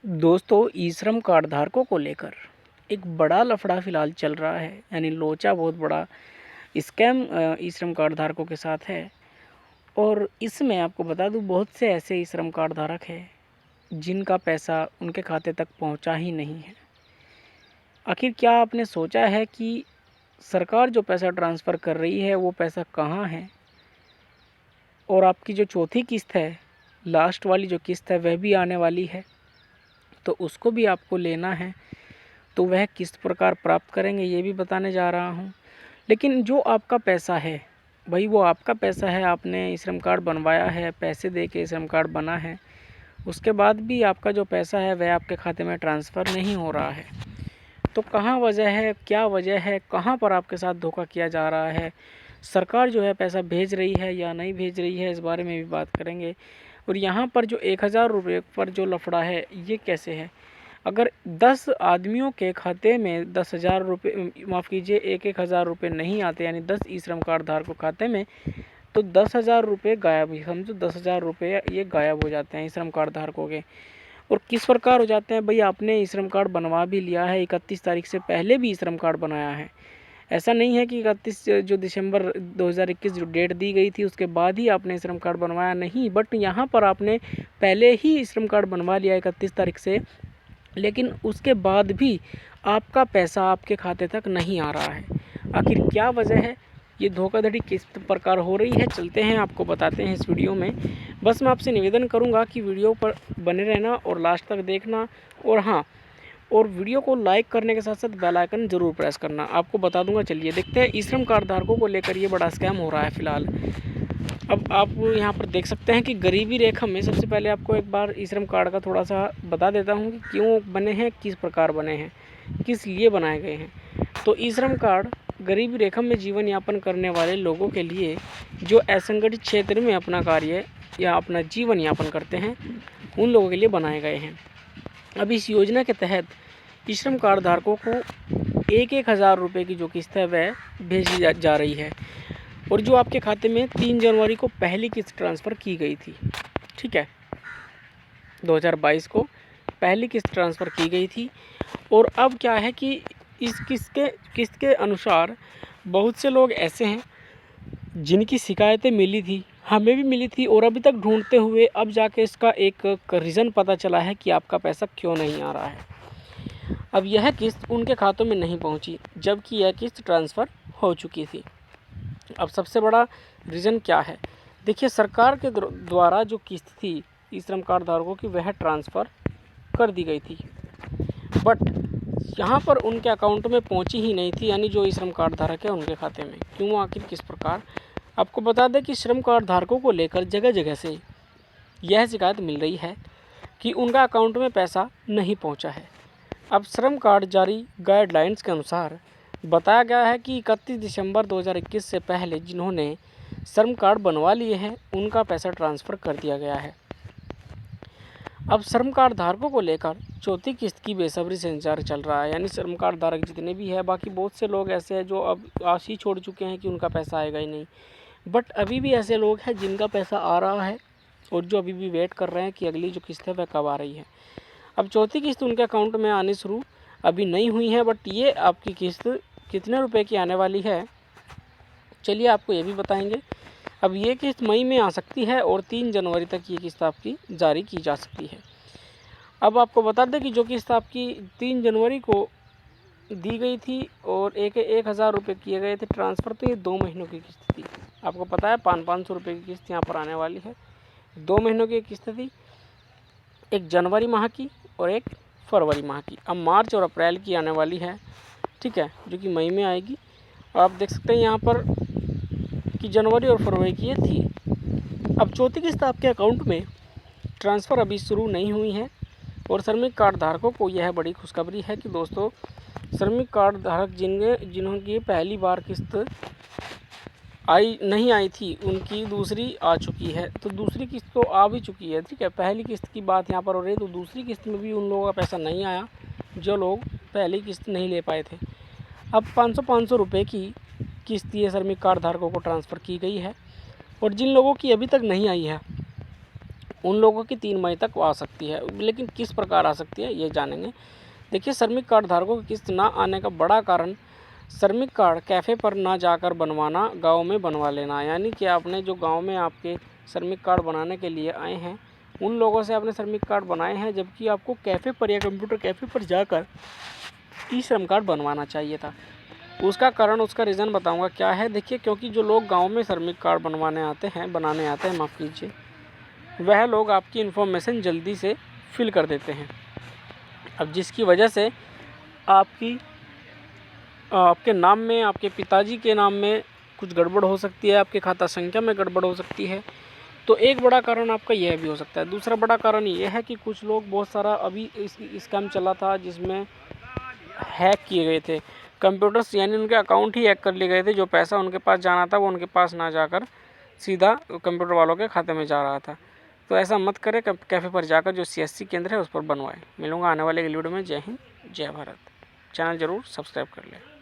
दोस्तों, ई श्रम कार्ड धारकों को लेकर एक बड़ा लफड़ा फिलहाल चल रहा है। यानी लोचा बहुत बड़ा स्कैम ई श्रम कार्ड धारकों के साथ है। और इसमें आपको बता दूं, बहुत से ऐसे ई श्रम कार्ड धारक हैं जिनका पैसा उनके खाते तक पहुंचा ही नहीं है। आखिर क्या आपने सोचा है कि सरकार जो पैसा ट्रांसफ़र कर रही है वो पैसा कहाँ है? और आपकी जो चौथी किस्त है, लास्ट वाली जो किस्त है, वह भी आने वाली है, तो उसको भी आपको लेना है। तो वह किस प्रकार प्राप्त करेंगे ये भी बताने जा रहा हूँ। लेकिन जो आपका पैसा है भाई, वो आपका पैसा है, आपने ई श्रम कार्ड बनवाया है, पैसे दे के ई श्रम कार्ड बना है, उसके बाद भी आपका जो पैसा है वह आपके खाते में ट्रांसफ़र नहीं हो रहा है। तो कहाँ वजह है, क्या वजह है, कहाँ पर आपके साथ धोखा किया जा रहा है, सरकार जो है पैसा भेज रही है या नहीं भेज रही है, इस बारे में भी बात करेंगे। और यहाँ पर जो 1000 रुपये पर जो लफड़ा है ये कैसे है? अगर 10 आदमियों के खाते में 10,000 रुपये, माफ़ कीजिए, 1-1 हज़ार रुपये नहीं आते, यानी 10 ई श्रम कार्ड धारकों के खाते में, तो 10,000 रुपये गायब ही समझो। 10,000 रुपये ये गायब हो जाते हैं ई श्रम कार्ड धारकों के। और किस प्रकार हो जाते हैं भाई? आपने ई श्रम कार्ड बनवा भी लिया है, 31 तारीख से पहले भी ई श्रम कार्ड बनाया है। ऐसा नहीं है कि 31 जो दिसंबर 2021 जो डेट दी गई थी उसके बाद ही आपने ई श्रम कार्ड बनवाया, नहीं। बट यहाँ पर आपने पहले ही ई श्रम कार्ड बनवा लिया 31 तारीख से, लेकिन उसके बाद भी आपका पैसा आपके खाते तक नहीं आ रहा है। आखिर क्या वजह है? ये धोखाधड़ी किस प्रकार हो रही है, चलते हैं आपको बताते हैं इस वीडियो में। बस मैं आपसे निवेदन करूंगा कि वीडियो पर बने रहना और लास्ट तक देखना। और हाँ, और वीडियो को लाइक करने के साथ साथ बेल आइकन ज़रूर प्रेस करना। आपको बता दूंगा, चलिए देखते हैं। ई श्रम कार्ड धारकों को लेकर ये बड़ा स्कैम हो रहा है फ़िलहाल। अब आप यहाँ पर देख सकते हैं कि गरीबी रेखा में, सबसे पहले आपको एक बार ई श्रम कार्ड का थोड़ा सा बता देता हूँ कि क्यों बने हैं, किस प्रकार बने हैं, किस लिए बनाए गए हैं। तो ई श्रम कार्ड गरीबी रेखा में जीवन यापन करने वाले लोगों के लिए, जो असंगठित क्षेत्र में अपना कार्य या अपना जीवन यापन करते हैं, उन लोगों के लिए बनाए गए हैं। अब इस योजना के तहत ई श्रम कार्ड धारकों को 1-1 हज़ार रुपये की जो किस्त है वह भेजी जा रही है। और जो आपके खाते में 3 जनवरी को पहली किस्त ट्रांसफ़र की गई थी, ठीक है, 2022 को पहली किस्त ट्रांसफ़र की गई थी। और अब क्या है कि इस किस्त के अनुसार बहुत से लोग ऐसे हैं जिनकी शिकायतें मिली थी, हमें भी मिली थी, और अभी तक ढूंढते हुए अब जाके इसका एक रीज़न पता चला है कि आपका पैसा क्यों नहीं आ रहा है। अब यह किस्त उनके खातों में नहीं पहुंची, जबकि यह किस्त ट्रांसफ़र हो चुकी थी। अब सबसे बड़ा रीज़न क्या है? देखिए, सरकार के द्वारा जो किस्त थी ई श्रम कार्ड धारकों की, वह ट्रांसफ़र कर दी गई थी, बट यहाँ पर उनके अकाउंट में पहुँची ही नहीं थी, यानी जो ई श्रम कार्ड धारक है उनके खाते में। क्यों, आखिर किस प्रकार? आपको बता दें कि श्रम कार्ड धारकों को लेकर जगह जगह से यह शिकायत मिल रही है कि उनका अकाउंट में पैसा नहीं पहुँचा है। अब श्रम कार्ड जारी गाइडलाइंस के अनुसार बताया गया है कि 31 दिसंबर 2021 से पहले जिन्होंने श्रम कार्ड बनवा लिए हैं उनका पैसा ट्रांसफ़र कर दिया गया है। अब श्रम कार्ड धारकों को लेकर चौथी किस्त की बेसब्री से इंतजार चल रहा है। यानी श्रम कार्ड धारक जितने भी हैं, बाकी बहुत से लोग ऐसे हैं जो अब आस ही छोड़ चुके हैं कि उनका पैसा आएगा ही नहीं, बट अभी भी ऐसे लोग हैं जिनका पैसा आ रहा है और जो अभी भी वेट कर रहे हैं कि अगली जो किस्त है वह कब आ रही है। अब चौथी किस्त उनके अकाउंट में आनी शुरू अभी नहीं हुई है, बट ये आपकी किस्त कितने रुपए की आने वाली है, चलिए आपको ये भी बताएंगे। अब ये किस्त मई में आ सकती है और 3 जनवरी तक ये किस्त आपकी जारी की जा सकती है। अब आपको बता दें कि जो किस्त आपकी 3 जनवरी को दी गई थी और 1-1 हज़ार रुपये किए गए थे ट्रांसफ़र, तो ये 2 महीनों की किस्त थी। आपको पता है 500-500 रुपये की किस्त यहाँ पर आने वाली है। 2 महीनों की किस्त थी, एक जनवरी माह की और एक फरवरी माह की। अब मार्च और अप्रैल की आने वाली है, ठीक है, जो कि मई में आएगी। और आप देख सकते हैं यहाँ पर कि जनवरी और फरवरी की ये थी। अब चौथी किस्त आपके अकाउंट में ट्रांसफ़र अभी शुरू नहीं हुई है। और श्रमिक कार्ड धारकों को यह बड़ी खुशखबरी है कि दोस्तों, श्रमिक कार्ड धारक जिन्होंने पहली बार किस्त नहीं आई थी, उनकी दूसरी आ चुकी है। तो दूसरी किस्त तो आ भी चुकी है, ठीक है। पहली किस्त की बात यहाँ पर हो रही है, तो दूसरी किस्त में भी उन लोगों का पैसा नहीं आया जो लोग पहली किस्त नहीं ले पाए थे। अब 500-500 रुपये की किस्त ये श्रमिक कार्ड धारकों को ट्रांसफ़र की गई है। और जिन लोगों की अभी तक नहीं आई है उन लोगों की 3 मई तक आ सकती है। लेकिन किस प्रकार आ सकती है ये जानेंगे। देखिए, श्रमिक कार्ड धारकों की किस्त ना आने का बड़ा कारण श्रमिक कार्ड कैफ़े पर ना जाकर बनवाना, गाँव में बनवा लेना। यानी कि आपने जो गाँव में आपके श्रमिक कार्ड बनाने के लिए आए हैं, उन लोगों से आपने श्रमिक कार्ड बनाए हैं, जबकि आपको कैफ़े पर या कंप्यूटर कैफ़े पर जाकर ई श्रम कार्ड बनवाना चाहिए था। उसका कारण, उसका रीज़न बताऊंगा क्या है। देखिए, क्योंकि जो लोग गांव में श्रमिक कार्ड बनाने आते हैं माफ़ कीजिए, वह लोग आपकी इन्फॉर्मेशन जल्दी से फिल कर देते हैं। अब जिसकी वजह से आपके नाम में, आपके पिताजी के नाम में कुछ गड़बड़ हो सकती है, आपके खाता संख्या में गड़बड़ हो सकती है। तो एक बड़ा कारण आपका यह भी हो सकता है। दूसरा बड़ा कारण ये है कि कुछ लोग, बहुत सारा अभी स्कैम चला था जिसमें हैक किए गए थे कंप्यूटर्स, यानी उनके अकाउंट ही हैक कर लिए गए थे। जो पैसा उनके पास जाना था वो उनके पास ना जाकर सीधा कंप्यूटर वालों के खाते में जा रहा था। तो ऐसा मत करें, कैफ़े पर जाकर जो CSC केंद्र है उस पर बनवाएं। मिलूंगा आने वाले वीडियो में। जय हिंद, जय भारत। चैनल ज़रूर सब्सक्राइब कर लें।